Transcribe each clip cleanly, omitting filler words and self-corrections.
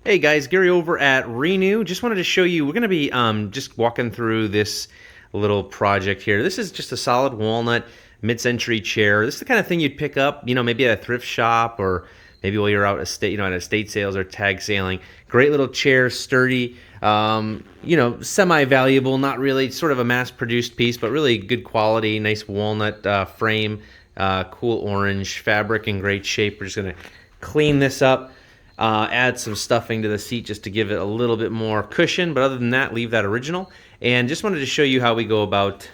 Hey guys, Gary over at Renew. Just wanted to show you, we're going to be just walking through this little project here. This is just a solid walnut mid-century chair. This is the kind of thing you'd pick up, maybe at a thrift shop or maybe while you're out at estate sales or tag sailing. Great little chair, sturdy, semi-valuable, not really sort of a mass-produced piece, but really good quality, nice walnut frame, cool orange fabric in great shape. We're just going to clean this up. Add some stuffing to the seat just to give it a little bit more cushion, but other than that, leave that original. And just wanted to show you how we go about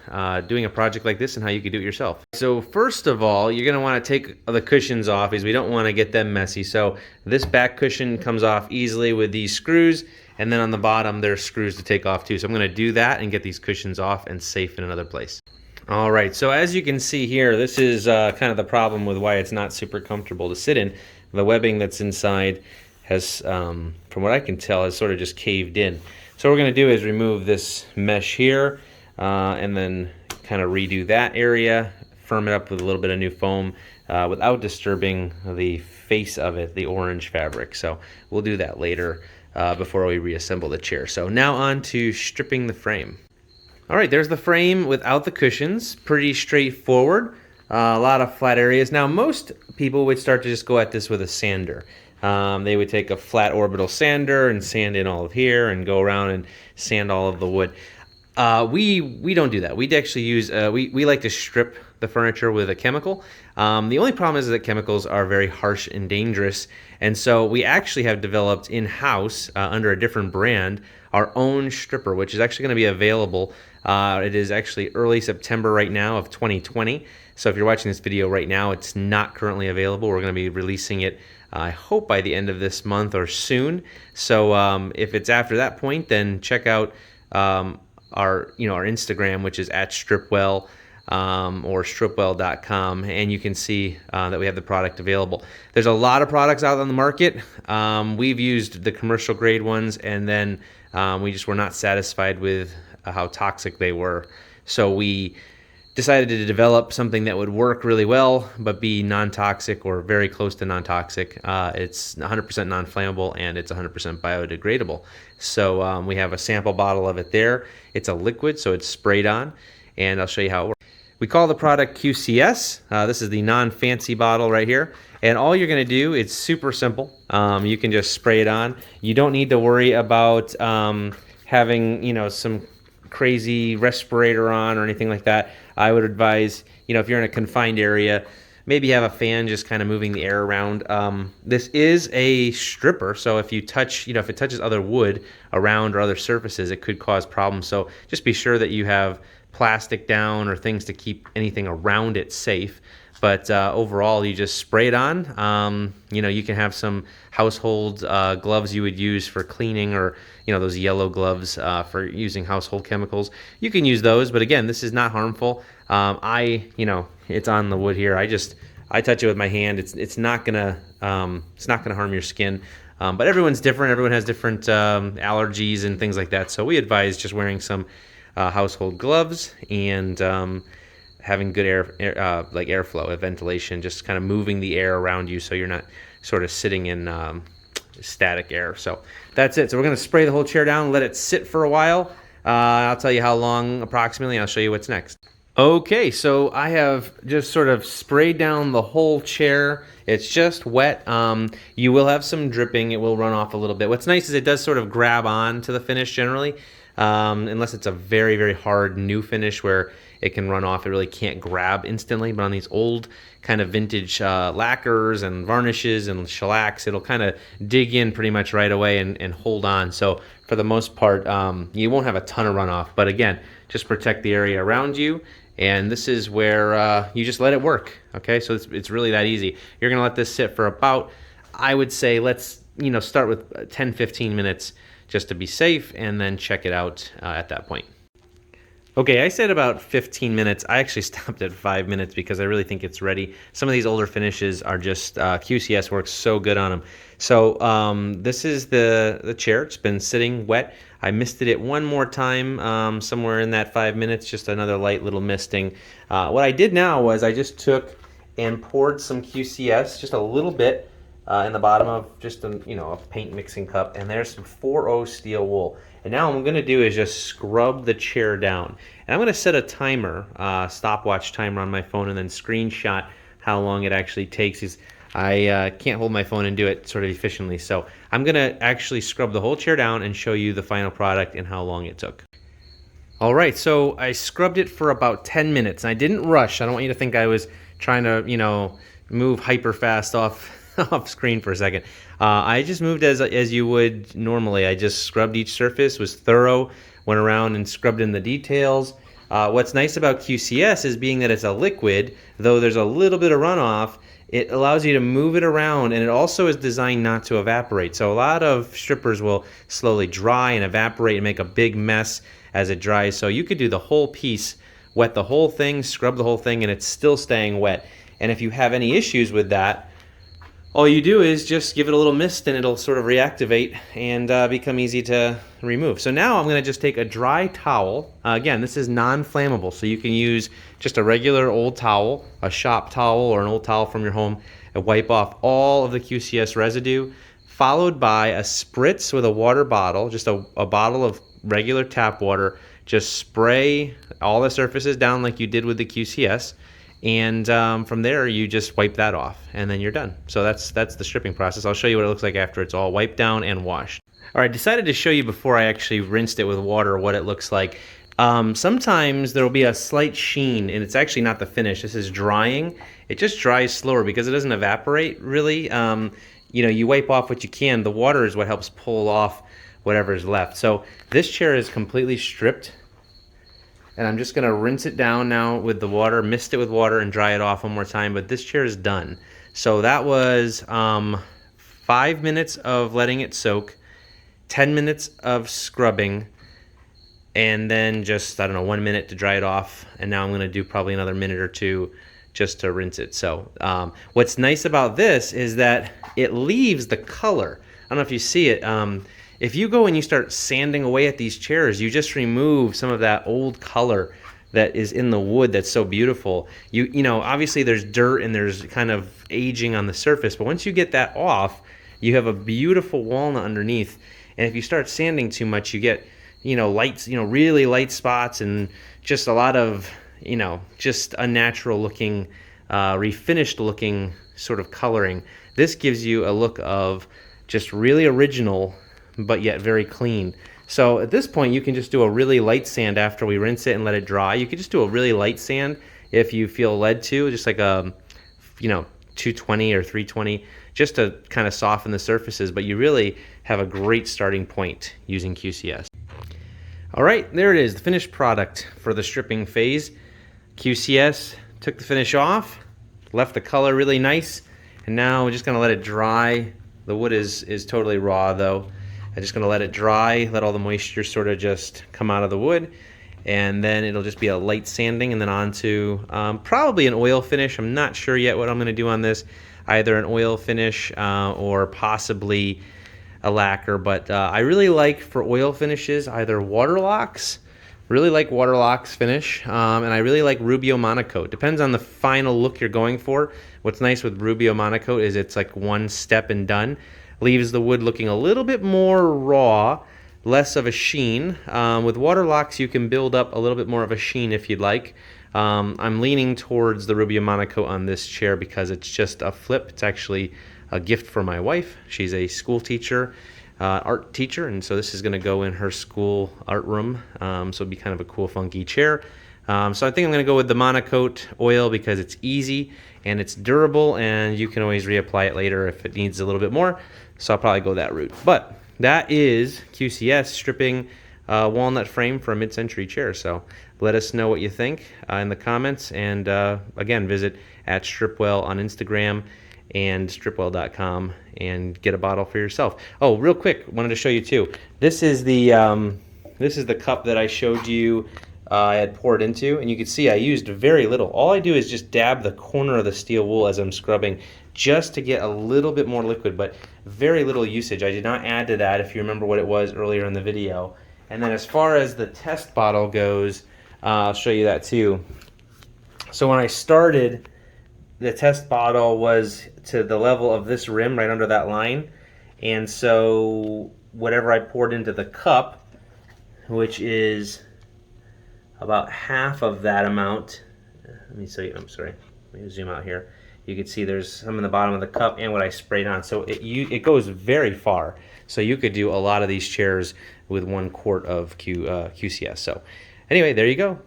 doing a project like this and how you can do it yourself. So first of all, you're going to want to take the cushions off because we don't want to get them messy. So this back cushion comes off easily with these screws, and then on the bottom there's screws to take off too. So I'm going to do that and get these cushions off and safe in another place. All right, so as you can see here, this is kind of the problem with why it's not super comfortable to sit in. The webbing that's inside has, from what I can tell, has sort of just caved in. So what we're going to do is remove this mesh here and then kind of redo that area, firm it up with a little bit of new foam without disturbing the face of it, the orange fabric. So we'll do that later before we reassemble the chair. So now on to stripping the frame. All right, there's the frame without the cushions. Pretty straightforward. A lot of flat areas. Now, most people would start to just go at this with a sander. They would take a flat orbital sander and sand in all of here and go around and sand all of the wood. We don't do that. We actually use, we like to strip the furniture with a chemical. The only problem is that chemicals are very harsh and dangerous. And so we actually have developed in-house, under a different brand, our own stripper, which is actually going to be available. It is actually early September right now of 2020. So if you're watching this video right now, it's not currently available. We're going to be releasing it, I hope, by the end of this month or soon. So if it's after that point, then check out our Instagram, which is at Stripwell or stripwell.com, and you can see that we have the product available. There's a lot of products out on the market. We've used the commercial grade ones, and then we just were not satisfied with how toxic they were. So we decided to develop something that would work really well, but be non-toxic or very close to non-toxic. It's 100% non-flammable and it's 100% biodegradable. So we have a sample bottle of it there. It's a liquid, so it's sprayed on, and I'll show you how it works. We call the product QCS. This is the non-fancy bottle right here. And all you're gonna do, it's super simple. You can just spray it on. You don't need to worry about having, some crazy respirator on or anything like that. I would advise, if you're in a confined area, maybe have a fan just kind of moving the air around. This is a stripper, so if you touch, if it touches other wood around or other surfaces, it could cause problems. So just be sure that you have plastic down or things to keep anything around it safe. But overall, you just spray it on. You can have some household gloves you would use for cleaning, or those yellow gloves for using household chemicals. You can use those, but again, this is not harmful. It's on the wood here. I touch it with my hand. It's not gonna harm your skin. But everyone's different. Everyone has different allergies and things like that. So we advise just wearing some household gloves and having good airflow, ventilation, just kind of moving the air around you so you're not sort of sitting in static air. So that's it. So we're going to spray the whole chair down, let it sit for a while. I'll tell you how long approximately, and I'll show you what's next. Okay, so I have just sort of sprayed down the whole chair. It's just wet. You will have some dripping. It will run off a little bit. What's nice is it does sort of grab on to the finish generally, unless it's a very, very hard new finish where it can run off. It really can't grab instantly, but on these old kind of vintage lacquers and varnishes and shellacs, it'll kind of dig in pretty much right away and hold on. So for the most part, you won't have a ton of runoff, but again, just protect the area around you. And this is where you just let it work. Okay, so it's really that easy. You're gonna let this sit for about, I would say, let's start with 10-15 minutes just to be safe, and then check it out at that point. Okay, I said about 15 minutes. I actually stopped at 5 minutes because I really think it's ready. Some of these older finishes are just, QCS works so good on them. So this is the chair. It's been sitting wet. I misted it one more time somewhere in that 5 minutes, just another light little misting. What I did now was I just took and poured some QCS, just a little bit, in the bottom of just a, a paint mixing cup, and there's some 4.0 steel wool. And now what I'm going to do is just scrub the chair down. And I'm going to set a timer, stopwatch timer on my phone, and then screenshot how long it actually takes. I can't hold my phone and do it sort of efficiently. So I'm going to actually scrub the whole chair down and show you the final product and how long it took. All right, so I scrubbed it for about 10 minutes. And I didn't rush. I don't want you to think I was trying to, move hyper fast off screen for a second. I just moved as you would normally. I just scrubbed each surface, was thorough, went around and scrubbed in the details. What's nice about QCS is being that it's a liquid, though there's a little bit of runoff, it allows you to move it around, and it also is designed not to evaporate. So a lot of strippers will slowly dry and evaporate and make a big mess as it dries. So you could do the whole piece, wet the whole thing, scrub the whole thing, and it's still staying wet. And if you have any issues with that, all you do is just give it a little mist and it'll sort of reactivate and become easy to remove. So now I'm going to just take a dry towel. Again, this is non-flammable, so you can use just a regular old towel, a shop towel or an old towel from your home, and wipe off all of the QCS residue, followed by a spritz with a water bottle, just a bottle of regular tap water. Just spray all the surfaces down like you did with the QCS. And from there, you just wipe that off, and then you're done. So that's the stripping process. I'll show you what it looks like after it's all wiped down and washed. All right, decided to show you before I actually rinsed it with water what it looks like. Sometimes there will be a slight sheen, and it's actually not the finish. This is drying. It just dries slower because it doesn't evaporate, really. You wipe off what you can. The water is what helps pull off whatever's left. So this chair is completely stripped. And I'm just going to rinse it down now with the water, mist it with water, and dry it off one more time. But this chair is done. So that was 5 minutes of letting it soak, 10 minutes of scrubbing, and then just, 1 minute to dry it off. And now I'm going to do probably another minute or two just to rinse it. So what's nice about this is that it leaves the color. I don't know if you see it. If you go and you start sanding away at these chairs, you just remove some of that old color that is in the wood that's so beautiful. Obviously there's dirt and there's kind of aging on the surface, but once you get that off, you have a beautiful walnut underneath. And if you start sanding too much, you get, lights, really light spots and just a lot of, just unnatural looking, refinished looking sort of coloring. This gives you a look of just really original, but yet very clean. So at this point, you can just do a really light sand after we rinse it and let it dry. You could just do a really light sand if you feel led to, just like a, 220 or 320, just to kind of soften the surfaces. But you really have a great starting point using QCS. All right, there it is, the finished product for the stripping phase. QCS took the finish off, left the color really nice, and now we're just gonna let it dry. The wood is totally raw though. I'm just gonna let it dry, let all the moisture sort of just come out of the wood, and then it'll just be a light sanding and then on to probably an oil finish. I'm not sure yet what I'm gonna do on this, either an oil finish or possibly a lacquer, but I really like for oil finishes either Waterlox, really like Waterlox finish, and I really like Rubio Monocoat. Depends on the final look you're going for. What's nice with Rubio Monocoat is it's like one step and done. Leaves the wood looking a little bit more raw, less of a sheen. With Waterlox, you can build up a little bit more of a sheen if you'd like. I'm leaning towards the Rubio Monocoat on this chair because it's just a flip. It's actually a gift for my wife. She's a school teacher, art teacher, and so this is going to go in her school art room. So it'll be kind of a cool, funky chair. So I think I'm going to go with the Monocoat oil because it's easy and it's durable, and you can always reapply it later if it needs a little bit more. So I'll probably go that route. But that is QCS stripping walnut frame for a mid-century chair. So let us know what you think in the comments. And again, visit @Stripwell on Instagram and stripwell.com and get a bottle for yourself. Oh, real quick, wanted to show you too. This is the cup that I showed you I had poured into, and you can see I used very little. All I do is just dab the corner of the steel wool as I'm scrubbing just to get a little bit more liquid, but very little usage. I did not add to that if you remember what it was earlier in the video. And then as far as the test bottle goes, I'll show you that too. So when I started the test bottle was to the level of this rim right under that line, and so whatever I poured into the cup, which is about half of that amount. Let me show you. I'm sorry. Let me zoom out here. You can see there's some in the bottom of the cup and what I sprayed on. So it goes very far. So you could do a lot of these chairs with 1 quart of QCS. So anyway, there you go.